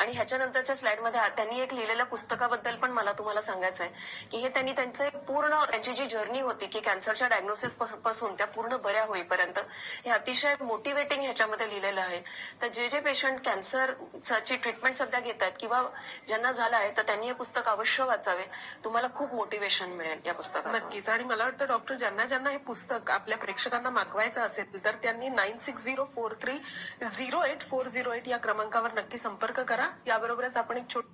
आणि ह्याच्यानंतरच्या स्लाइडमध्ये त्यांनी एक लिहिलेल्या पुस्तकाबद्दल पण मला तुम्हाला सांगायचं आहे की हे त्यांनी त्यांची जी जर्नी होती की कॅन्सरच्या डायग्नोसिस पासून त्या पूर्ण बऱ्या होईपर्यंत हे अतिशय मोटिवेटिंग ह्याच्यामध्ये लिहिलेलं आहे. तर जे पेशंट कॅन्सरची ट्रीटमेंट सध्या घेत आहेत किंवा ज्यांना झालं आहे तर त्यांनी हे पुस्तक अवश्य वाचावे. तुम्हाला खूप मोटिवेशन मिळेल या पुस्तकात. नक्कीच. आणि मला वाटतं डॉक्टर ज्यांना हे पुस्तक आपल्या प्रेक्षकांना मागवायचं असेल तर त्यांनी 9604308408 या क्रमांकावर नक्की संपर्क करा. याबरोबरच आपण एक छोटी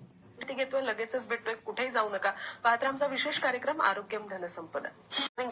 घेतोय, लगेचच भेटतोय, कुठेही जाऊ नका. पाहत आमचा विशेष कार्यक्रम आरोग्यम धनसंपदा.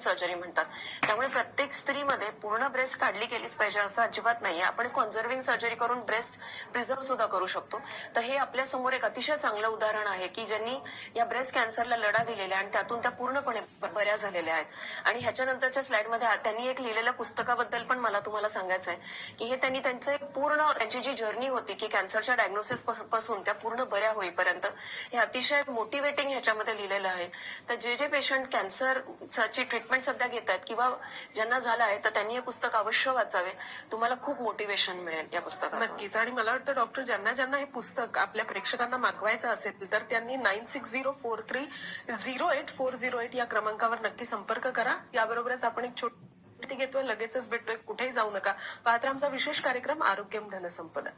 सर्जरी म्हणतात. त्यामुळे प्रत्येक स्त्रीमध्ये पूर्ण ब्रेस्ट काढली गेलीच पाहिजे असं अजिबात नाहीये. आपण कॉन्झर्विंग सर्जरी करून ब्रेस्ट प्रिझर्व सुद्धा करू शकतो. तर हे आपल्या समोर एक अतिशय चांगलं उदाहरण आहे की ज्यांनी या ब्रेस्ट कॅन्सरला लढा दिलेला आहे आणि त्यातून त्या पूर्णपणे बऱ्या झालेल्या आहेत. आणि ह्याच्यानंतरच्या स्लाइडमध्ये त्यांनी एक लिहिलेल्या पुस्तकाबद्दल पण मला तुम्हाला सांगायचं आहे की हे त्यांनी त्यांची जी जर्नी होती की कॅन्सरच्या डायग्नोसिस पासून त्या पूर्ण बऱ्या होईपर्यंत हे अतिशय मोटिवेटिंग ह्याच्यामध्ये लिहिलेलं आहे. तर जे पेशंट कॅन्सरची ट्रीटमेंट सध्या घेत आहेत किंवा ज्यांना झालं आहे तर त्यांनी हे पुस्तक अवश्य वाचावे. तुम्हाला खूप मोटिवेशन मिळेल या पुस्तकात. नक्कीच. आणि मला वाटतं डॉक्टर ज्यांना हे पुस्तक आपल्या प्रेक्षकांना मागवायचं असेल तर त्यांनी 9604308408 या क्रमांकावर नक्की संपर्क करा. याबरोबरच आपण एक छोटी घेतोय, लगेचच भेटतोय, कुठेही जाऊ नका. पाहत आमचा विशेष कार्यक्रम आरोग्यम धनसंपदा.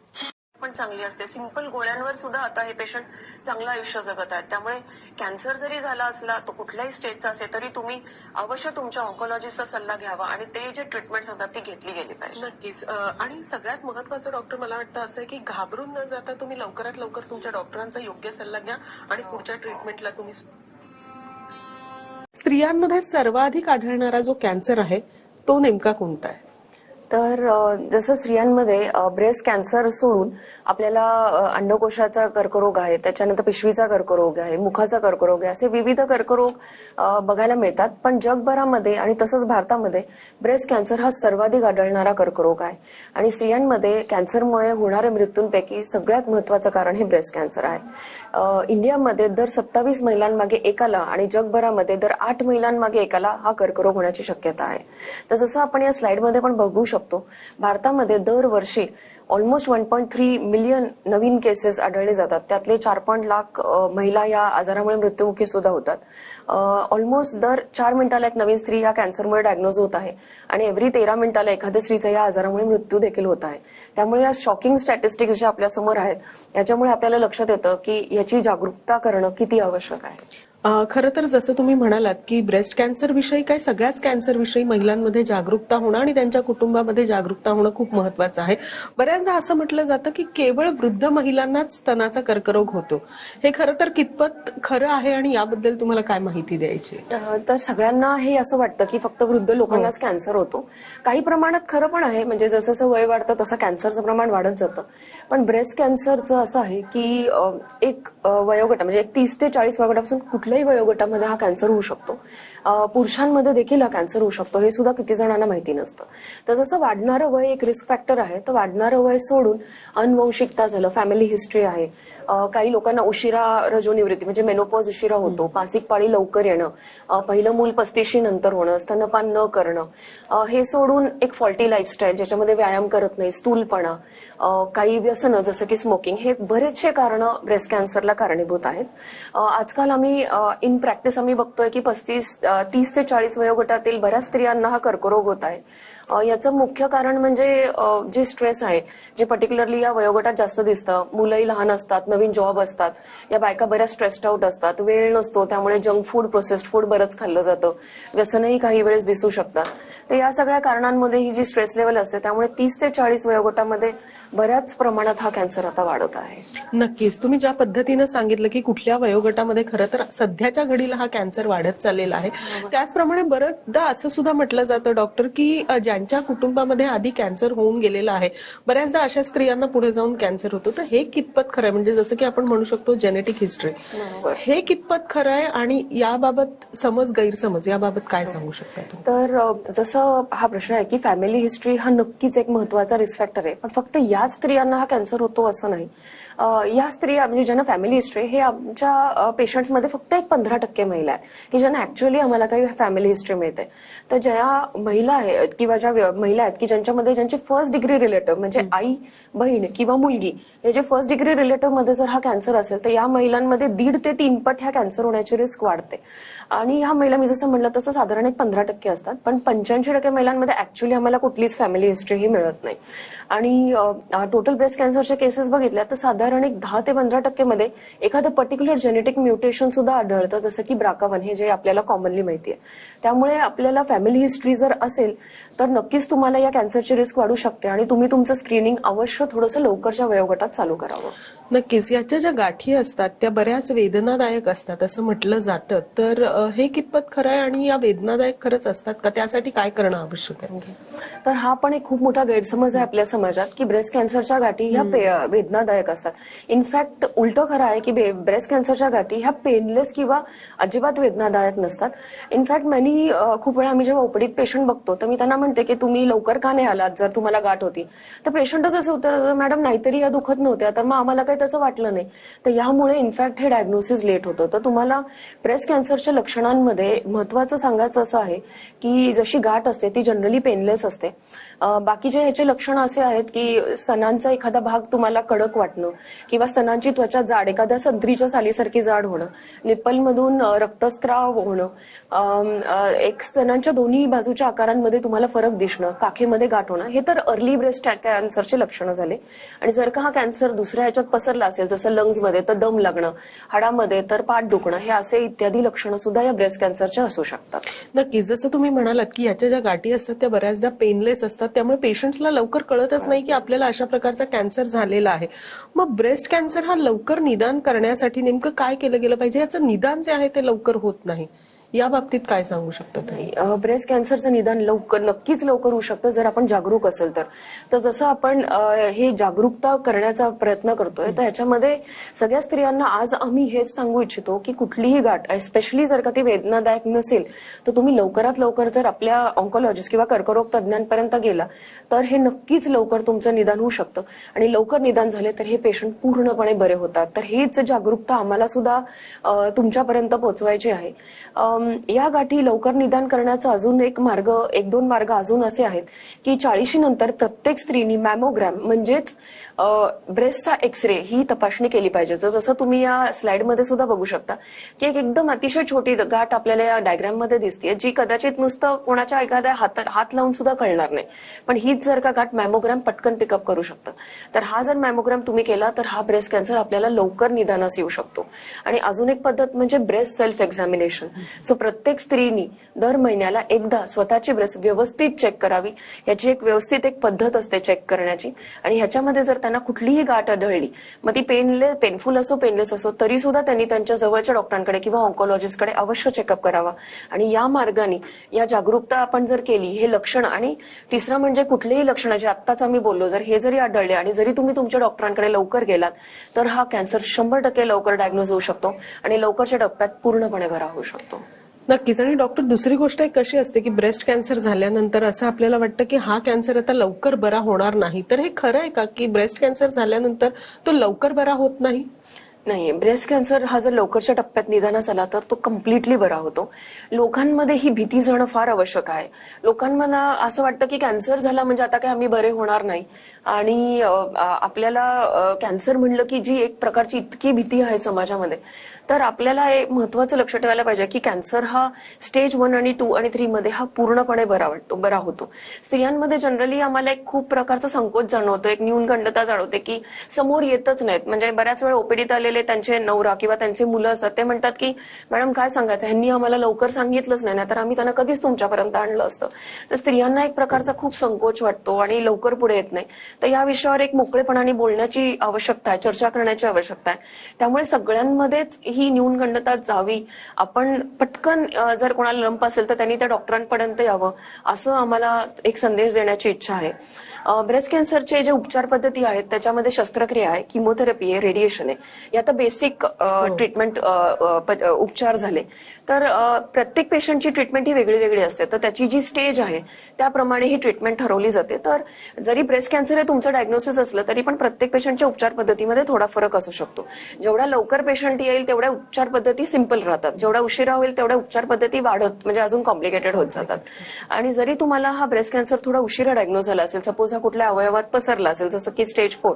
पण चांगली असते. सिंपल गोळ्यांवर सुद्धा आता हे पेशंट चांगलं आयुष्य जगत आहेत. त्यामुळे कॅन्सर जरी झाला असला तो कुठल्याही स्टेजचा असेल तरी तुम्ही अवश्य तुमच्या ऑन्कोलॉजिस्टचा सल्ला घ्यावा आणि ते जे ट्रीटमेंट सांगतात ती घेतली गेली पाहिजे. नक्कीच. आणि सगळ्यात महत्वाचं डॉक्टर मला वाटतं असं आहे की घाबरून न जाता तुम्ही लवकरात लवकर तुमच्या डॉक्टरांचा योग्य सल्ला घ्या आणि पुढच्या ट्रीटमेंटला तुम्ही. स्त्रियांमध्ये सर्वाधिक आढळणारा जो कॅन्सर आहे तो नेमका कोणता आहे? तर जसं स्त्रियांमध्ये ब्रेस्ट कॅन्सर सोडून आपल्याला अंडकोशाचा कर्करोग आहे, त्याच्यानंतर पिशवीचा कर्करोग आहे, मुखाचा कर्करोग आहे, असे विविध कर्करोग बघायला मिळतात. पण जगभरामध्ये आणि तसंच भारतामध्ये ब्रेस्ट कॅन्सर हा सर्वाधिक आढळणारा कर्करोग आहे. आणि स्त्रियांमध्ये कॅन्सरमुळे होणाऱ्या मृत्यूंपैकी सगळ्यात महत्वाचं कारण हे ब्रेस्ट कॅन्सर आहे. इंडियामध्ये दर 27 महिलांमागे एकाला आणि जगभरामध्ये दर 8 महिलांमागे एकाला हा कर्करोग होण्याची शक्यता आहे. तर जसं आपण या स्लाइडमध्ये पण बघू शकतो, भारतामध्ये दरवर्षी ऑलमोस्ट 1.3 मिलियन नवीन केसेस आढळले जातात. त्यातले 4 लाख महिला या आजारामुळे मृत्युमुखी सुद्धा होतात. ऑलमोस्ट दर 4 मिनिटाला एक नवीन स्त्री या कॅन्सरमुळे डायग्नोज होत आहे आणि एव्हरी 13 मिनिटाला एखाद्या स्त्रीचा या आजारामुळे मृत्यू देखील होत आहे. त्यामुळे या शॉकिंग स्टॅटिस्टिक्स ज्या आपल्या समोर आहेत याच्यामुळे आपल्याला लक्षात येतं की याची जागरूकता करणं किती आवश्यक आहे. खरं तर जसं तुम्ही म्हणालात की ब्रेस्ट कॅन्सर विषयी काय सगळ्याच कॅन्सर विषयी महिलांमध्ये जागरूकता होणं आणि त्यांच्या कुटुंबामध्ये जागरूकता होणं खूप महत्वाचं आहे. बऱ्याचदा असं म्हटलं जातं की केवळ वृद्ध महिलांनाच स्तनाचा कर्करोग होतो. हे खरं तर कितपत खरं आहे आणि याबद्दल तुम्हाला काय माहिती द्यायची? तर सगळ्यांना हे असं वाटतं की फक्त वृद्ध लोकांनाच कॅन्सर होतो. काही प्रमाणात खरं पण आहे, म्हणजे जसं जसं वय वाढतं तसं कॅन्सरचं प्रमाण वाढत जातं. पण ब्रेस्ट कॅन्सरचं असं आहे की एक वयोगट म्हणजे 30 ते 40 वयोगटापासून कुठल्याही वयोगटामध्ये हा कॅन्सर होऊ शकतो. पुरुषांमध्ये देखील हा कॅन्सर होऊ शकतो, हे सुद्धा किती जणांना माहिती नसतं. तर जसं वाढणारं वय एक रिस्क फॅक्टर आहे, तर वाढणारं वय सोडून अनुवंशिकता झालं, फॅमिली हिस्ट्री आहे, काही लोकांना उशिरा रजोनिवृत्ती म्हणजे मेनोपॉज उशिरा होतो, मासिक पाळी लवकर येणं, पहिलं मूल 35 नंतर होणं, स्तनपान न करणं, हे सोडून एक फॉल्टी लाईफस्टाईल ज्याच्यामध्ये व्यायाम करत नाही, स्थूलपणा, काही व्यसनं जसं की स्मोकिंग, हे बरेचसे कारण ब्रेस्ट कॅन्सरला कारणीभूत आहेत. आजकाल आम्ही इन प्रॅक्टिस आम्ही बघतोय की 30 ते 40 वयोगटातील बऱ्याच स्त्रियांना हा कर्करोग होत आहे. याचं मुख्य कारण म्हणजे जे स्ट्रेस आहे, जे पर्टिक्युलरली या वयोगटात जास्त दिसतं. मुलंही लहान असतात, नवीन जॉब असतात, या बायका बऱ्याच स्ट्रेस्ड आउट असतात, वेळ नसतो, त्यामुळे जंक फूड, प्रोसेस्ड फूड बरंच खाल्लं जातं, व्यसनही काही वेळेस दिसू शकतात. तर या सगळ्या कारणांमध्ये ही जी स्ट्रेस लेवल असते त्यामुळे 30 ते 40 वयोगटामध्ये बऱ्याच प्रमाणात हा कॅन्सर आता वाढत आहे. नक्कीच. तुम्ही ज्या पद्धतीनं सांगितलं की कुठल्या वयोगटामध्ये खरं तर सध्याच्या घडीला हा कॅन्सर वाढत चाललेला आहे, त्याचप्रमाणे बरेचदा असं सुद्धा म्हटलं जातं डॉक्टर की ज्यांच्या कुटुंबामध्ये आधी कॅन्सर होऊन गेलेला आहे, बऱ्याचदा अशा स्त्रियांना पुढे जाऊन कॅन्सर होतो. तर हे कितपत खरं आहे? म्हणजे जसं की आपण म्हणू शकतो जेनेटिक हिस्ट्री, हे कितपत खरं आहे आणि याबाबत समज गैरसमज याबाबत काय सांगू शकता? तर जसं हा प्रश्न आहे की फॅमिली हिस्ट्री हा नक्कीच एक महत्वाचा रिस्क फॅक्टर आहे, पण फक्त याच स्त्रियांना हा कॅन्सर होतो असं नाही. या स्त्रिया म्हणजे ज्यांना फॅमिली हिस्ट्री, हे आमच्या पेशंट्समध्ये फक्त एक 15% महिला आहेत की ज्यांना ऍक्च्युअली आम्हाला काही फॅमिली हिस्ट्री मिळते. तर ज्या महिला आहेत किंवा ज्या महिला आहेत की ज्यांचे फर्स्ट डिग्री रिलेटिव्ह म्हणजे आई, बहीण किंवा मुलगी हे जे फर्स्ट डिग्री रिलेटिव्ह मध्ये जर हा कॅन्सर असेल तर या महिलांमध्ये 1.5 ते 3 पट ह्या कॅन्सर होण्याची रिस्क वाढते. आणि ह्या महिला मी जसं म्हटलं तसं साधारण एक 15% असतात, पण 85% महिलांमध्ये ऍक्च्युअली आम्हाला कुठलीच फॅमिली हिस्ट्री ही मिळत नाही. आणि टोटल ब्रेस्ट कॅन्सरच्या केसेस बघितल्या तर साधारण एक 10 ते 15% मध्ये एखादं पर्टिक्युलर जेनेटिक म्युटेशन सुद्धा आढळतं, जसं की BRCA1 हे जे आपल्याला कॉमनली माहिती आहे. त्यामुळे आपल्याला फॅमिली हिस्ट्री जर असेल तर नक्कीच तुम्हाला या कॅन्सरची रिस्क वाढू शकते आणि तुम्ही तुमचं स्क्रीनिंग अवश्य थोडंसं लवकरच्या वयोगटात चालू करावं. नक्कीच. याच्या ज्या गाठी असतात त्या बऱ्याच वेदनादायक असतात असं म्हटलं जातं, तर हे कितपत खरं आहे आणि या वेदनादायक खरंच असतात का? त्यासाठी काय करणं आवश्यक आहे? तर हा पण एक खूप मोठा गैरसमज आहे आपल्या समाजात की ब्रेस्ट कॅन्सरच्या गाठी ह्या वेदनादायक असतात. इनफॅक्ट उलट खरं आहे की ब्रेस्ट कॅन्सरच्या गाठी ह्या पेनलेस किंवा अजिबात वेदनादायक नसतात. इनफॅक्ट खूप वेळा आम्ही जेव्हा ओपीडीत पेशंट बघतो तर मी त्यांना म्हणते की तुम्ही लवकर का नाही आलात जर तुम्हाला गाठ होती, तर पेशंटच असं होतं, मॅडम नाहीतरी या दुखत नव्हत्या, तर मग आम्हाला काही त्याचं वाटलं नाही. तर यामुळे इनफॅक्ट हे डायग्नोसिस लेट होतं. तर तुम्हाला ब्रेस्ट कॅन्सरच्या लक्षणांमध्ये महत्वाचं सांगायचं असं आहे की जशी गाठ असते ती जनरली पेनलेस असते. बाकीचे ह्याचे लक्षणं असे आहेत की स्तनांचा एखादा भाग तुम्हाला कडक वाटणं किंवा स्तनांची त्वचा जाड, एखाद्या संत्रीच्या सालीसारखी जाड होणं, निप्पलमधून रक्तस्राव होणं, एक स्तनांच्या दोन्ही बाजूच्या आकारांमध्ये तुम्हाला फरक दिसणं, काखेमध्ये गाठ होणं, हे तर अर्ली ब्रेस्ट कॅन्सरचे लक्षणं झाले. आणि जर का हा कॅन्सर दुसऱ्या ह्याच्यात पसरला असेल जसं लंग्समध्ये तर दम लागणं, हाडामध्ये तर पाठ दुखणं, हे असे इत्यादी लक्षणं सुद्धा या ब्रेस्ट कॅन्सरचे असू शकतात. नक्कीच. जसं तुम्ही म्हणालात की याच्या ज्या गाठी असतात त्या बऱ्याचदा पेनलेस असतात, त्यामुळे पेशंट्सला लवकर कळतच नाही की आपल्याला अशा प्रकारचा कॅन्सर झालेला आहे. मग ब्रेस्ट कॅन्सर हा लवकर निदान करण्यासाठी नेमकं काय केलं गेलं पाहिजे? याचं निदान जे आहे ते लवकर होत नाही, या बाबतीत काय सांगू शकता तुम्ही? ब्रेस्ट कॅन्सरचं निदान नक्कीच लवकर होऊ शकतं जर आपण जागरूक असेल तर जसं आपण हे जागरूकता करण्याचा प्रयत्न करतोय तर ह्याच्यामध्ये सगळ्या स्त्रियांना आज आम्ही हेच सांगू इच्छितो की कुठलीही गाठ, स्पेशली जर का ती वेदनादायक नसेल तर तुम्ही लवकरात लवकर जर आपल्या ऑन्कोलॉजिस्ट किंवा कर्करोग तज्ञांपर्यंत गेला तर हे नक्कीच लवकर तुमचं निदान होऊ शकतं. आणि लवकर निदान झाले तर हे पेशंट पूर्णपणे बरे होतात. तर हीच जागरूकता आम्हाला सुद्धा तुमच्यापर्यंत पोहोचवायची आहे. या गाठी लवकर निदान करण्याचा अजून एक दोन मार्ग अजून असे आहेत की 40 नंतर प्रत्येक स्त्रीनी मॅमोग्रॅम म्हणजेच ब्रेस्टचा एक्सरे ही तपासणी केली पाहिजे. जसं तुम्ही या स्लाइडमध्ये सुद्धा बघू शकता की एकदम अतिशय छोटी गाठ आपल्याला या डायग्राम मध्ये दिसते जी कदाचित नुसतं कोणाच्या एखाद्या हात लावून सुद्धा कळणार नाही, पण हीच जर का गाठ मॅमोग्रॅम पटकन पिकअप करू शकतं. तर हा जर मॅमोग्रॅम तुम्ही केला तर हा ब्रेस्ट कॅन्सर आपल्याला लवकर निदानास येऊ शकतो. आणि अजून एक पद्धत म्हणजे ब्रेस्ट सेल्फ एक्झामिनेशन. सो प्रत्येक स्त्रीनी दर महिन्याला एकदा स्वतःची ब्रेस्ट व्यवस्थित चेक करावी. याची एक व्यवस्थित पद्धत असते चेक करण्याची. आणि ह्याच्यामध्ये जर त्यांना कुठलीही गाठ आढळली, मग ती पेनफुल असो पेनलेस असो, तरी सुद्धा त्यांनी त्यांच्या जवळच्या डॉक्टरांकडे किंवा ऑन्कोलॉजिस्टकडे अवश्य चेकअप करावा. आणि या मार्गाने या जागरूकता आपण जर केली, हे लक्षण, आणि तिसरं म्हणजे कुठलेही लक्षण जे आत्ताच आम्ही बोललो जर हे जरी आढळले आणि जरी तुम्ही तुमच्या डॉक्टरांकडे लवकर गेलात तर हा कॅन्सर 100% लवकर डायग्नोज होऊ शकतो आणि लवकरच्या टप्प्यात पूर्णपणे बरा होऊ शकतो. नक्कीच. आणि डॉक्टर, दुसरी गोष्ट एक कशी असते की ब्रेस्ट कॅन्सर झाल्यानंतर असं आपल्याला वाटतं की हा कॅन्सर आता लवकर बरा होणार नाही, तर हे खरं आहे का की ब्रेस्ट कॅन्सर झाल्यानंतर तो लवकर बरा होत नाही? नाही, ब्रेस्ट कॅन्सर हा जर लवकरच्या टप्प्यात निदानास आला तर तो कम्प्लिटली बरा होतो. लोकांमध्ये ही भीती जाणं फार आवश्यक आहे. लोकांना असं वाटतं की कॅन्सर झाला म्हणजे आता काय आम्ही बरे होणार नाही, आणि आपल्याला कॅन्सर म्हणलं की जी एक प्रकारची इतकी भीती आहे समाजामध्ये, तर आपल्याला एक महत्वाचं लक्ष ठेवायला पाहिजे की कॅन्सर हा स्टेज 1 आणि 2 आणि 3 मध्ये हा पूर्णपणे बरा होतो. स्त्रियांमध्ये जनरली आम्हाला एक खूप प्रकारचा संकोच जाणवतो, एक न्यूनगंडता जाणवते की समोर येतच नाहीत. म्हणजे बऱ्याच वेळ ओपीडीत आलेले त्यांचे नवरा किंवा त्यांचे मुलं असतात, ते म्हणतात की मॅडम काय सांगायचं, ह्यांनी आम्हाला लवकर सांगितलंच नाही, तर आम्ही त्यांना कधीच तुमच्यापर्यंत आणलं असतं. तर स्त्रियांना एक प्रकारचा खूप संकोच वाटतो आणि लवकर पुढे येत नाही. तर या विषयावर एक मोकळेपणाने बोलण्याची आवश्यकता आहे, चर्चा करण्याची आवश्यकता आहे. त्यामुळे सगळ्यांमध्येच ही न्यूनगंडता जावी. आपण पटकन जर कोणाला लंप असेल तर त्यांनी त्या डॉक्टरांपर्यंत यावं, असं आम्हाला एक संदेश देण्याची इच्छा आहे. ब्रेस्ट कॅन्सरचे जे उपचार पद्धती आहेत त्याच्यामध्ये शस्त्रक्रिया आहे, किमोथेरपी आहे, रेडिएशन आहे, या तर बेसिक ट्रीटमेंट उपचार झाले. तर प्रत्येक पेशंटची ट्रीटमेंट ही वेगळी वेगळी असते, तर त्याची जी स्टेज आहे त्याप्रमाणे ही ट्रीटमेंट ठरवली जाते. तर जरी ब्रेस्ट कॅन्सर जरी तुमचं डायग्नोसिस असलं तरी पण प्रत्येक पेशंटच्या उपचार पद्धतीमध्ये थोडा फरक असू शकतो. जेवढा लवकर पेशंट येईल तेवढ्या उपचार पद्धती सिंपल राहतात, जेवढा उशिरा होईल तेवढ्या उपचार पद्धती वाढत म्हणजे अजून कॉम्प्लिकेटेड होत जातात. आणि जरी तुम्हाला हा ब्रेस्ट कॅन्सर थोडा उशिरा डायग्नोज झाला असेल, सपोज हा कुठल्या अवयवात पसरला असेल जसं की स्टेज 4,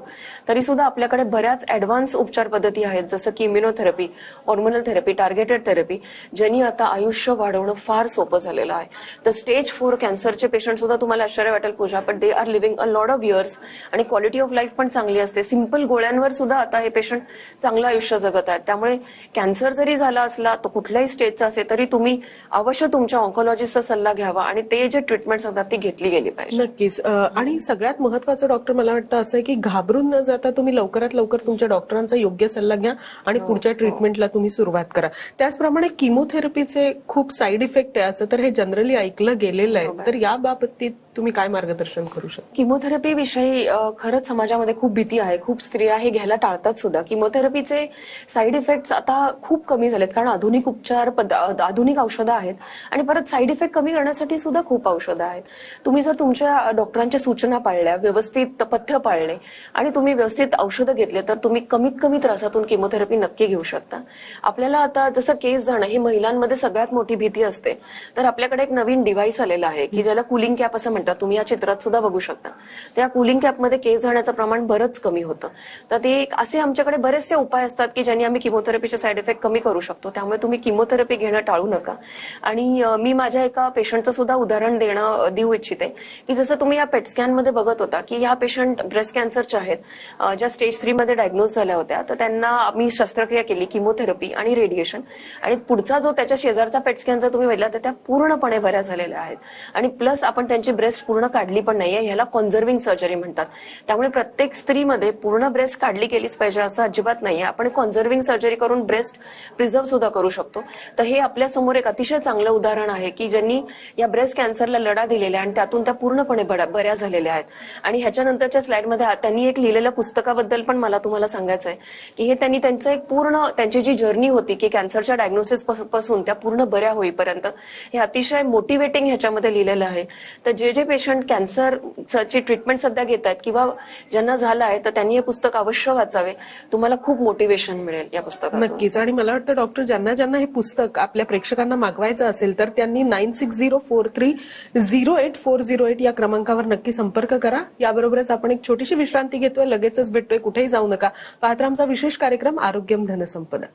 तरी सुद्धा आपल्याकडे बऱ्याच ऍडव्हान्स उपचार पद्धती आहेत जसं की immunotherapy, hormonal therapy, targeted therapy, ज्यांनी आता आयुष्य वाढवणं फार सोपं झालेलं आहे. तर स्टेज 4 कॅन्सरचे पेशंट सुद्धा तुम्हाला आश्चर्य वाटेल पूजा, पण they are living a lot of years आणि क्वालिटी ऑफ लाईफ पण चांगली असते. सिंपल गोळ्यांवर सुद्धा आता हे पेशंट चांगलं आयुष्य जगत आहेत. त्यामुळे कॅन्सर जरी झाला असला तो कुठल्याही स्टेजचा असेल तरी तुम्ही अवश्य तुमच्या ऑन्कोलॉजिस्टचा सल्ला घ्यावा आणि ते जे ट्रीटमेंट सांगतात ती घेतली गेली पाहिजे. नक्कीच. आणि सगळ्यात महत्वाचं डॉक्टर मला वाटतं असं आहे की घाबरून न जाता तुम्ही लवकरात लवकर तुमच्या डॉक्टरांचा योग्य सल्ला घ्या आणि पुढच्या ट्रीटमेंटला तुम्ही सुरुवात करा. त्याचप्रमाणे किमोथेरपीचे खूप साईड इफेक्ट आहे असं तर हे जनरली ऐकलं गेलेलं आहे, तर या बाबतीत तुम्ही काय मार्गदर्शन करू शकता? किमोथेरपी विषयी खरंच समाजामध्ये खूप भीती आहे, खूप स्त्रिया हे घ्यायला टाळतात सुद्धा. किमोथेरपीचे साईड इफेक्ट्स आता खूप कमी झालेत कारण आधुनिक आधुनिक औषधं आहेत आणि परत साईड इफेक्ट कमी करण्यासाठी सुद्धा खूप औषधं आहेत. तुम्ही जर तुमच्या डॉक्टरांच्या सूचना पाळल्या, व्यवस्थित पथ्य पाळले आणि तुम्ही व्यवस्थित औषधं घेतले तर तुम्ही कमीत कमी त्रासातून किमोथेरपी नक्की घेऊ शकता. आपल्याला आता जसं केस जाणं ही महिलांमध्ये सगळ्यात मोठी भीती असते, तर आपल्याकडे एक नवीन डिव्हाइस आलेला आहे की ज्याला कूलिंग कॅप असं म्हणतात, तुम्ही या चित्रात सुद्धा बघू शकता. त्या कूलिंग कॅपमध्ये केस जाण्याचं प्रमाण बरंच कमी होतं. तर ते असे आमच्याकडे बरेचसे उपाय असतात की ज्यांनी आम्ही किमोथेरपीचे साईड इफेक्ट कमी करू शकतो. त्यामुळे तुम्ही किमोथेरपी घेणं टाळू नका. आणि मी माझ्या एका पेशंटचं सुद्धा उदाहरण देऊ इच्छिते की जसं तुम्ही या पेट स्कॅनमध्ये बघत होता की या पेशंट ब्रेस्ट कॅन्सरच्या आहेत, ज्या स्टेज 3 मध्ये डायग्नोज झाल्या होत्या, तर त्यांना आम्ही शस्त्रक्रिया केली, किमोथेरपी आणि रेडिएशन, आणि पुढचा जो त्याच्या शेजारचा पेट स्कॅन जर तुम्ही बघितला तर त्या पूर्णपणे बऱ्या झालेल्या आहेत. आणि प्लस आपण त्यांची ब्रेस्ट पूर्ण काढली पण नाहीये, ह्याला कॉन्झर्विंग सर्जरी म्हणतात. त्यामुळे प्रत्येक स्त्रीमध्ये पूर्ण ब्रेस्ट काढली गेलीच पाहिजे असं अजिबात नाहीये. आपण कॉन्झर्विंग सर्जरी करून ब्रेस्ट प्रिझर्व्ह सुद्धा करू शकतो. तर हे आपल्या समोर एक अतिशय चांगलं उदाहरण आहे की ज्यांनी या ब्रेस्ट कॅन्सरला लढा दिलेला आहे आणि त्यातून त्या पूर्णपणे बऱ्या झालेल्या आहेत. आणि ह्याच्यानंतरच्या स्लाइडमध्ये त्यांनी एक लिहिलेल्या पुस्तकाबद्दल पण मला तुम्हाला सांगायचं आहे की हे त्यांनी त्यांचं एक पूर्ण त्यांची जी जर्नी होती की कॅन्सरच्या डायग्नोसिस पासून त्या पूर्ण बऱ्या होईपर्यंत हे अतिशय मोटिवेटिंग ह्याच्यामध्ये लिहिलेलं आहे. तर जे पेशंट कॅन्सरची ट्रीटमेंट सध्या घेत आहेत किंवा ज्यांना झालं आहे तर त्यांनी हे पुस्तक अवश्य वाचावे. तुम्हाला खूप मोटिवेशन मिळेल या पुस्तकातून. नक्कीच. आणि मला वाटतं डॉक्टर ज्यांना हे पुस्तक आपल्या प्रेक्षकांना मागवायचं असेल तर त्यांनी 9604308408 या क्रमांकावर नक्की संपर्क करा. याबरोबरच आपण एक छोटीशी विश्रांती घेतोय, लगेचच भेटतोय, कुठेही जाऊ नका. पाहत राहा आमचा विशेष कार्यक्रम आरोग्यम धनसंपदा.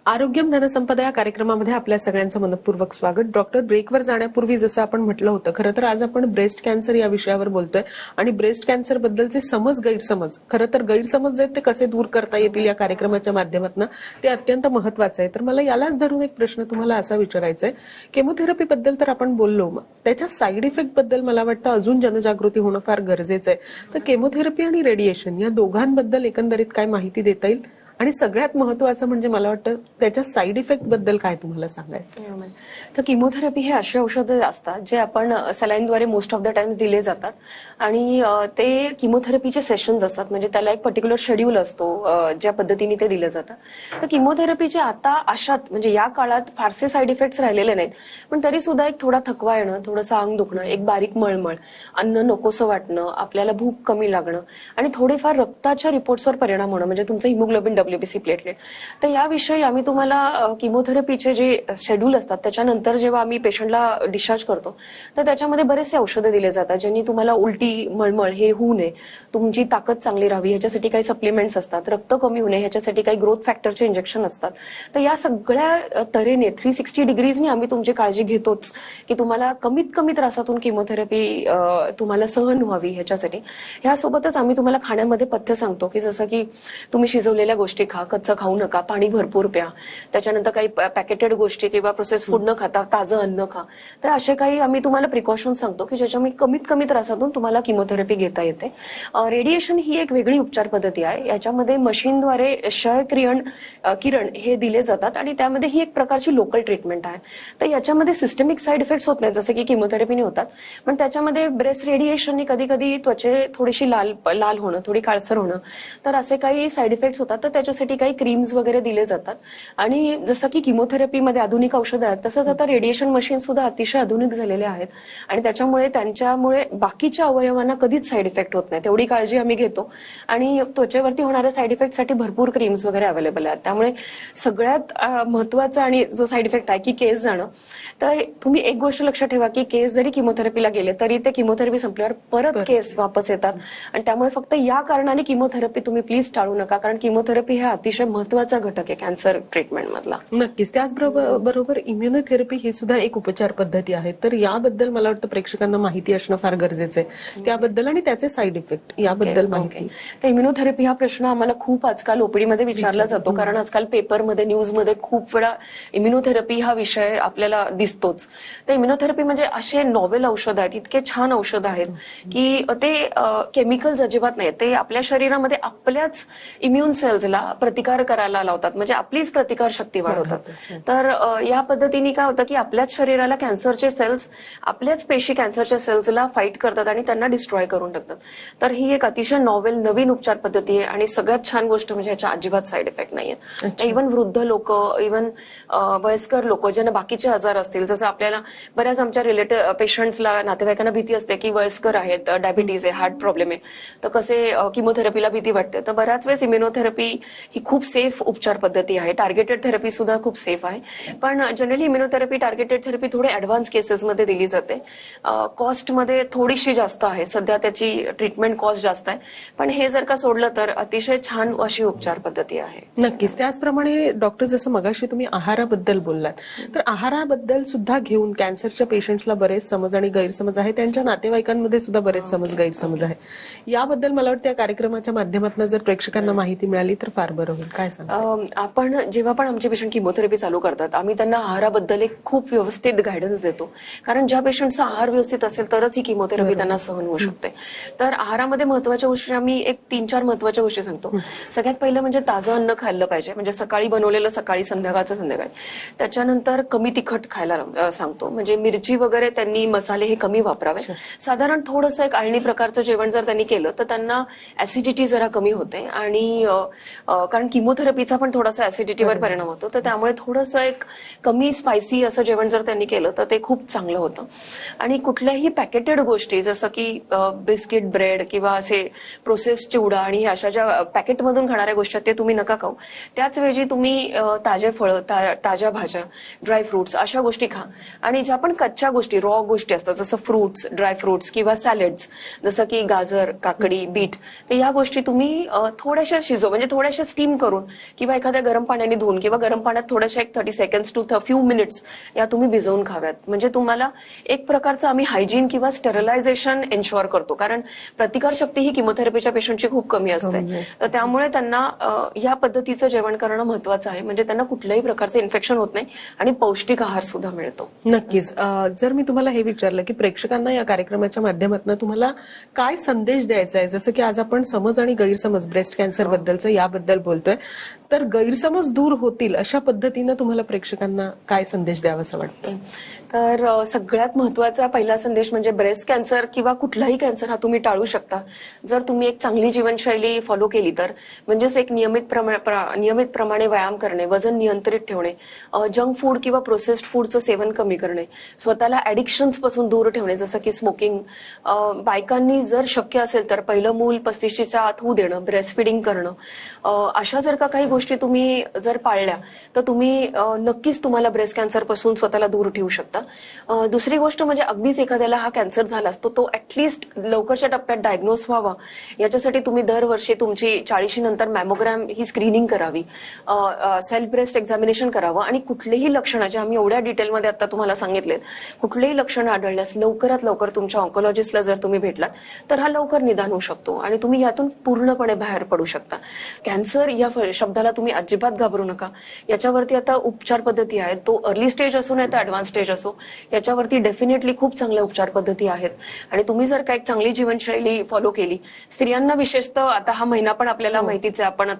आरोग्यम धनसंपदा या कार्यक्रमामध्ये आपल्या सगळ्यांचं मनपूर्वक स्वागत. डॉक्टर, ब्रेकवर जाण्यापूर्वी जसं आपण म्हटलं होतं, खरं तर आज आपण ब्रेस्ट कॅन्सर या विषयावर बोलतोय आणि ब्रेस्ट कॅन्सर बद्दलचे गैरसमज, खरं तर गैरसमज आहेत ते कसे दूर करता येतील या कार्यक्रमाच्या माध्यमातून ते अत्यंत महत्वाचं आहे. तर मला यालाच धरून एक प्रश्न तुम्हाला असा विचारायचा आहे, केमोथेरपी बद्दल तर आपण बोललो, त्याच्या साईड इफेक्ट बद्दल मला वाटतं अजून जनजागृती होणं फार गरजेचं आहे. तर केमोथेरपी आणि रेडिएशन या दोघांबद्दल एकंदरीत काय माहिती देता येईल? आणि सगळ्यात महत्वाचं म्हणजे मला वाटतं त्याच्या साईड इफेक्ट बद्दल काय तुम्हाला सांगायचं? तर किमोथेरपी हे असे औषधं असतात जे आपण सलाईनद्वारे मोस्ट ऑफ द टाइम्स दिले जातात आणि ते किमोथेरपीचे सेशन्स असतात, म्हणजे त्याला एक पर्टिक्युलर शेड्यूल असतो ज्या पद्धतीने ते दिलं जातं. तर किमोथेरपीचे आता अशात म्हणजे या काळात फारसे साईड इफेक्ट्स राहिलेले नाहीत, पण तरी सुद्धा एक थोडा थकवा येणं, थोडंसं अंग दुखणं, एक बारीक मळमळ, अन्न नकोसं वाटणं, आपल्याला भूक कमी लागणं आणि थोडेफार रक्ताच्या रिपोर्ट्सवर परिणाम होणं, म्हणजे तुमचं हिमोग्लोबिन WBC प्लेटलेट. तर याविषयी आम्ही तुम्हाला किमोथेरपीचे जे शेड्यूल असतात त्याच्यानंतर जेव्हा आम्ही पेशंटला डिस्चार्ज करतो तर त्याच्यामध्ये बरेचसे औषधं दिले जातात ज्यांनी तुम्हाला उलटी, मळमळ हे होऊ नये, तुमची ताकद चांगली राहावी ह्याच्यासाठी काही सप्लिमेंट्स असतात, रक्त कमी होऊ नये ह्याच्यासाठी काही ग्रोथ फॅक्टरचे इंजेक्शन असतात. तर या सगळ्या तऱ्हेने 360 डिग्रीजनी आम्ही तुमची काळजी घेतोच की तुम्हाला कमीत कमी त्रासातून किमोथेरपी तुम्हाला सहन व्हावी ह्याच्यासाठी. ह्यासोबतच आम्ही तुम्हाला खाण्यामध्ये पथ्य सांगतो की जसं की तुम्ही शिजवलेल्या गोष्टी खा, कच्चं खाऊ नका, पाणी भरपूर प्या, त्याच्यानंतर काही पॅकेटेड गोष्टी किंवा प्रोसेस फूड न खाता ताजं अन्न खा. तर असे काही आम्ही तुम्हाला प्रिकॉशन सांगतो की ज्याच्यामुळे कमीत कमी त्रासातून तुम्हाला किमोथेरपी घेता येते. रेडिएशन ही एक वेगळी उपचार पद्धती आहे. याच्यामध्ये मशीनद्वारे किरण हे दिले जातात आणि त्यामध्ये ही एक प्रकारची लोकल ट्रीटमेंट आहे. तर याच्यामध्ये सिस्टमिक साईड इफेक्ट्स होत नाहीत जसे की किमोथेरपीने होतात, पण त्याच्यामध्ये ब्रेस्ट रेडिएशनने कधी कधी त्वचे थोडीशी लाल होणं, थोडी काळसर होणं, तर असे काही साईड इफेक्ट्स होतात. तर त्याच्यासाठी काही क्रीम्स वगैरे दिले जातात आणि जसं की किमोथेरपीमध्ये आधुनिक औषधं आहेत तसंच आता रेडिएशन मशीन सुद्धा अतिशय आधुनिक झालेले आहेत आणि त्याच्यामुळे त्यांच्यामुळे बाकीच्या अवयवांना कधीच साईड इफेक्ट होत नाही, तेवढी काळजी आम्ही घेतो. आणि त्वचेवरती होणाऱ्या साईड इफेक्टसाठी भरपूर क्रीम्स वगैरे अवेलेबल आहेत. त्यामुळे सगळ्यात महत्वाचा आणि जो साईड इफेक्ट आहे की केस जाणं, तर तुम्ही एक गोष्ट लक्षात ठेवा की केस जरी किमोथेरपीला गेले तरी ते किमोथेरपी संपल्यावर परत केस वापस येतात आणि त्यामुळे फक्त या कारणाने किमोथेरपी तुम्ही प्लीज टाळू नका, कारण किमोथेरपी हा अतिशय महत्वाचा घटक आहे कॅन्सर ट्रीटमेंट मधला. नक्कीच. त्याचबरोबर इम्युनोथेरपी ही सुद्धा एक उपचार पद्धती आहे, तर याबद्दल मला वाटतं प्रेक्षकांना माहिती असणं फार गरजेचं आहे त्याबद्दल आणि त्याचे साईड इफेक्ट याबद्दल माहिती. तर इम्युनोथेरपी हा प्रश्न आम्हाला खूप आजकाल ओपीडी मध्ये विचारला जातो, कारण आजकाल पेपरमध्ये न्यूजमध्ये खूप वेळा इम्युनोथेरपी हा विषय आपल्याला दिसतोच. तर इम्युनोथेरपी म्हणजे असे नॉवेल औषध आहेत, इतके छान औषध आहेत की ते केमिकल्स अजिबात नाही, ते आपल्या शरीरामध्ये आपल्याच इम्युन सेल्सला प्रतिकार करायला लावतात, म्हणजे आपलीच प्रतिकार शक्ती वाढवतात. तर या पद्धतीने काय होतं की आपल्याच शरीराला कॅन्सरचे सेल्स, आपल्याच पेशी कॅन्सरच्या सेल्सला फाईट करतात आणि त्यांना डिस्ट्रॉय करून टाकतात. तर ही एक अतिशय नॉवेल नवीन उपचार पद्धती आहे आणि सगळ्यात छान गोष्ट म्हणजे ह्याच्या अजिबात साईड इफेक्ट नाहीये. इव्हन वृद्ध लोक, इव्हन वयस्कर लोक ज्यांना बाकीचे आजार असतील, जसं आपल्याला बऱ्याच आमच्या रिलेटिव्ह पेशंट्सला, नातेवाईकांना भीती असते की वयस्कर आहेत, डायबिटीज आहे, हार्ट प्रॉब्लेम आहे, तर कसे किमोथेरपीला भीती वाटते. तर बऱ्याच वेळेस इम्युनोथेरपी ही खूप सेफ उपचार पद्धती आहे. टार्गेटेड थेरपी सुद्धा खूप सेफ आहे, पण जनरली इम्युनोथेरपी, टार्गेटेड थेरपी थोडे ऍडव्हान्स केसेसमध्ये दिली जाते. कॉस्टमध्ये थोडीशी जास्त आहे, सध्या त्याची ट्रीटमेंट कॉस्ट जास्त आहे, पण हे जर का सोडलं तर अतिशय छान अशी उपचार पद्धती आहे. नक्कीच. त्याचप्रमाणे डॉक्टर, जसं मगाशी तुम्ही आहाराबद्दल बोललात, तर आहाराबद्दल सुद्धा घेऊन कॅन्सरच्या पेशंट्सला बरेच समज आणि गैरसमज आहे, त्यांच्या नातेवाईकांमध्ये सुद्धा बरेच समज गैरसमज आहे. याबद्दल मला वाटतं या कार्यक्रमाच्या माध्यमातून जर प्रेक्षकांना माहिती मिळाली तर फार बरं होईल. काय सांगा? आपण जेव्हा पण आमचे पेशंट किमोथेरपी चालू करतात, आम्ही त्यांना आहाराबद्दल एक खूप व्यवस्थित गायडन्स देतो, कारण ज्या पेशंटचा आहार व्यवस्थित असेल तरच ही किमोथेरपी त्यांना सहन होऊ शकते. तर आहारामध्ये महत्वाच्या गोष्टी आम्ही एक 3-4 महत्वाच्या गोष्टी सांगतो. सगळ्यात पहिलं म्हणजे ताजं अन्न खाल्लं पाहिजे, म्हणजे सकाळी बनवलेलं सकाळी, संध्याकाळचं संध्याकाळी. त्याच्यानंतर कमी तिखट खायला सांगतो, म्हणजे मिरची वगैरे त्यांनी मसाले हे कमी वापरावे. साधारण थोडंसं एक आळणी प्रकारचं जेवण जर त्यांनी केलं तर त्यांना ऍसिडिटी जरा कमी होते आणि कारण किमोथेरपीचा पण थोडासा ऍसिडिटीवर परिणाम होतो, तर त्यामुळे थोडंसं एक कमी स्पायसी असं जेवण जर त्यांनी केलं तर ते खूप चांगलं होतं. आणि कुठल्याही पॅकेटेड गोष्टी जसं की बिस्किट, ब्रेड किंवा असे प्रोसेस चिवडा आणि हे अशा ज्या पॅकेटमधून खाणाऱ्या गोष्टी ते तुम्ही नका खाऊ. त्याच वेळी तुम्ही ताजे फळं, ताज्या भाज्या, ड्रायफ्रुट्स अशा गोष्टी खा. आणि ज्या पण कच्च्या गोष्टी, रॉ गोष्टी असतात जसं फ्रुट्स, ड्रायफ्रुट्स किंवा सॅलड्स जसं की गाजर, काकडी, बीट, तर या गोष्टी तुम्ही थोड्याशा म्हणजे थोड्याशा स्टीम करून किंवा एखाद्या गरम पाण्याने धुवून किंवा गरम पाण्यात थोड्याशा एक 30 सेकंड्स टू फ्यू मिनिट्स या तुम्ही भिजवून खाव्यात. म्हणजे तुम्हाला एक प्रकारचं आम्ही हायजीन किंवा स्टेरिलायझेशन एन्शुअर करतो, कारण प्रतिकारशक्ती ही किमोथेरपीच्या पेशंटची खूप कमी असते. तर त्यामुळे त्यांना या पद्धतीचं जेवण करणं महत्वाचं आहे, म्हणजे त्यांना कुठल्याही प्रकारचं इन्फेक्शन होत नाही आणि पौष्टिक आहार सुद्धा मिळतो. नक्कीच. जर मी तुम्हाला हे विचारलं की प्रेक्षकांना या कार्यक्रमाच्या माध्यमातून तुम्हाला काय संदेश द्यायचा आहे, जसं की आज आपण समज आणि गैरसमज ब्रेस्ट कॅन्सर बद्दलचं याबद्दल बोलतोय, तर गैरसमज दूर होतील अशा पद्धतीनं तुम्हाला प्रेक्षकांना काय संदेश द्यावा असं वाटतं? तर सगळ्यात महत्वाचा पहिला संदेश म्हणजे ब्रेस्ट कॅन्सर किंवा कुठलाही कॅन्सर हा तुम्ही टाळू शकता जर तुम्ही एक चांगली जीवनशैली फॉलो केली तर. म्हणजेच एक नियमितप्रमाणे व्यायाम करणे, वजन नियंत्रित ठेवणे, जंक फूड किंवा प्रोसेस्ड फूडचं सेवन कमी करणे, स्वतःला ऍडिक्शन्स पासून दूर ठेवणे जसं की स्मोकिंग. बायकांनी जर शक्य असेल तर पहिलं मूल 35च्या आत होऊ देणं, ब्रेस्ट फिडिंग करणं, अशा जर का काही गोष्टी तुम्ही जर पाळल्या तर तुम्ही नक्कीच तुम्हाला ब्रेस्ट कॅन्सर पासून स्वतःला दूर ठेवू शकता. दुसरी गोष्ट म्हणजे अगदीच एखाद्याला हा कॅन्सर झाला असतो तो ऍटलिस्ट लवकरच्या टप्प्यात डायग्नोज व्हावा याच्यासाठी तुम्ही दरवर्षी तुमची 40 नंतर मॅमोग्रॅम ही स्क्रीनिंग करावी, सेल्फ ब्रेस्ट एक्झामिनेशन करावं आणि कुठलेही लक्षणं जे आम्ही एवढ्या डिटेलमध्ये आता तुम्हाला सांगितलेत, कुठलेही लक्षणं आढळल्यास लवकरात लवकर तुमच्या ऑन्कोलॉजिस्टला जर तुम्ही भेटलात तर हा लवकर निदान होऊ शकतो आणि तुम्ही यातून पूर्णपणे बाहेर पडू शकता. कॅन्सर या शब्दाला तुम्ही अजिबात घाबरू नका. याच्यावरती आता उपचार पद्धती आहेत, तो अर्ली स्टेज असो नाही तर ऍडव्हान्स स्टेज असो, याच्यावरती डेफिनेटली खूप चांगल्या उपचार पद्धती आहेत. आणि तुम्ही जर काही चांगली जीवनशैली फॉलो केली, स्त्रियांना विशेषतः आता हा महिना पण आपल्याला माहितीच आहे, आपण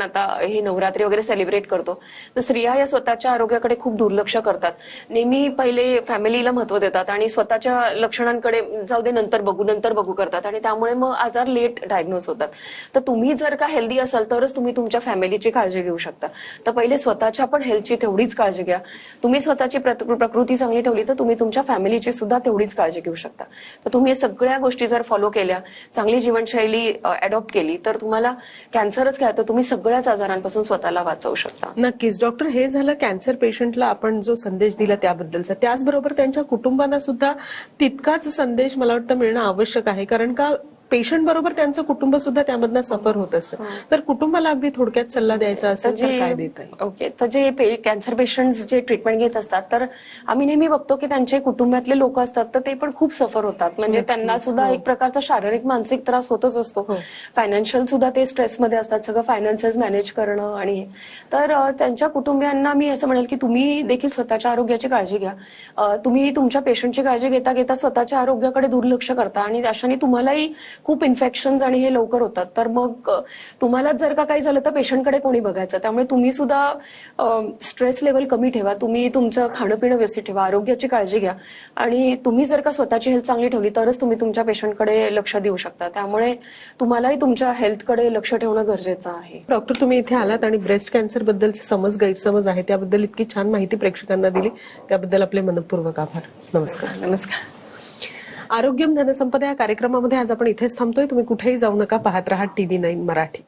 आता हे नवरात्री वगैरे सेलिब्रेट करतो, तर स्त्रिया या स्वतःच्या आरोग्याकडे खूप दुर्लक्ष करतात. नेहमी पहिले फॅमिलीला महत्व देतात आणि स्वतःच्या लक्षणांकडे जाऊ दे नंतर बघू करतात आणि त्यामुळे मग आजार लेट डायग्नोज होतात. तर तुम्ही जर का हेल्दी असाल तरच तुम्ही तुमच्या फॅमिलीची काळजी घेऊ शकता. तर पहिले स्वतःच्या पण हेल्थची तेवढीच काळजी घ्या. तुम्ही स्वतःची प्रकृती चांगली ठेवली तर तुम्ही तुमच्या फॅमिलीची सुद्धा तेवढीच काळजी घेऊ शकता. तर तुम्ही सगळ्या गोष्टी जर फॉलो केल्या, चांगली जीवनशैली अडॉप्ट केली, तर तुम्हाला कॅन्सरच काय तर तुम्ही सगळ्याच आजारांपासून स्वतःला वाचवू शकता. नक्कीच डॉक्टर, हे झालं कॅन्सर पेशंटला आपण जो संदेश दिला त्याबद्दलचा. त्याचबरोबर त्यांच्या कुटुंबांना सुद्धा तितकाच संदेश मला वाटतं मिळणं आवश्यक आहे, कारण का पेशंट बरोबर त्यांचं कुटुंब सुद्धा त्यामधनं सफर होत असतं. तर कुटुंबाला अगदी थोडक्यात सल्ला द्यायचा असेल तर काय देता येईल? ओके, तर जे कॅन्सर पेशंट्स जे ट्रीटमेंट घेत असतात, तर आम्ही नेहमी बघतो की त्यांचे कुटुंबातले लोक असतात तर ते पण खूप सफर होतात. म्हणजे त्यांना सुद्धा एक प्रकारचा शारीरिक मानसिक त्रास होतच असतो. फायनान्शियल सुद्धा ते स्ट्रेसमध्ये असतात, सगळं फायनान्सेस मॅनेज करणं. आणि तर त्यांच्या कुटुंबियांना मी असं म्हणेल की तुम्ही देखील स्वतःच्या आरोग्याची काळजी घ्या. तुम्ही तुमच्या पेशंटची काळजी घेता घेता स्वतःच्या आरोग्याकडे दुर्लक्ष करता आणि अशाने तुम्हालाही खूप इन्फेक्शन्स आणि हे लवकर होतात. तर मग तुम्हालाच जर का काही झालं तर पेशंटकडे कोणी बघायचं. त्यामुळे तुम्ही सुद्धा स्ट्रेस लेवल कमी ठेवा, तुम्ही तुमचं खाणं पिणं व्यवस्थित ठेवा, आरोग्याची काळजी घ्या. आणि तुम्ही जर का स्वतःची हेल्थ चांगली ठेवली तरच तुम्ही तुमच्या पेशंटकडे लक्ष देऊ शकता. त्यामुळे तुम्हालाही तुमच्या हेल्थकडे लक्ष ठेवणं गरजेचं आहे. डॉक्टर, तुम्ही इथे आलात आणि ब्रेस्ट कॅन्सर बद्दलचे समज गैरसमज आहे त्याबद्दल इतकी छान माहिती प्रेक्षकांना दिली, त्याबद्दल आपले मनपूर्वक आभार. नमस्कार. नमस्कार. आरोग्यम धनसंपदा या कार्यक्रमामध्ये आज आपण इथेच थांबतोय. तुम्ही कुठेही जाऊ नका, पाहत रहा TV9 मराठी.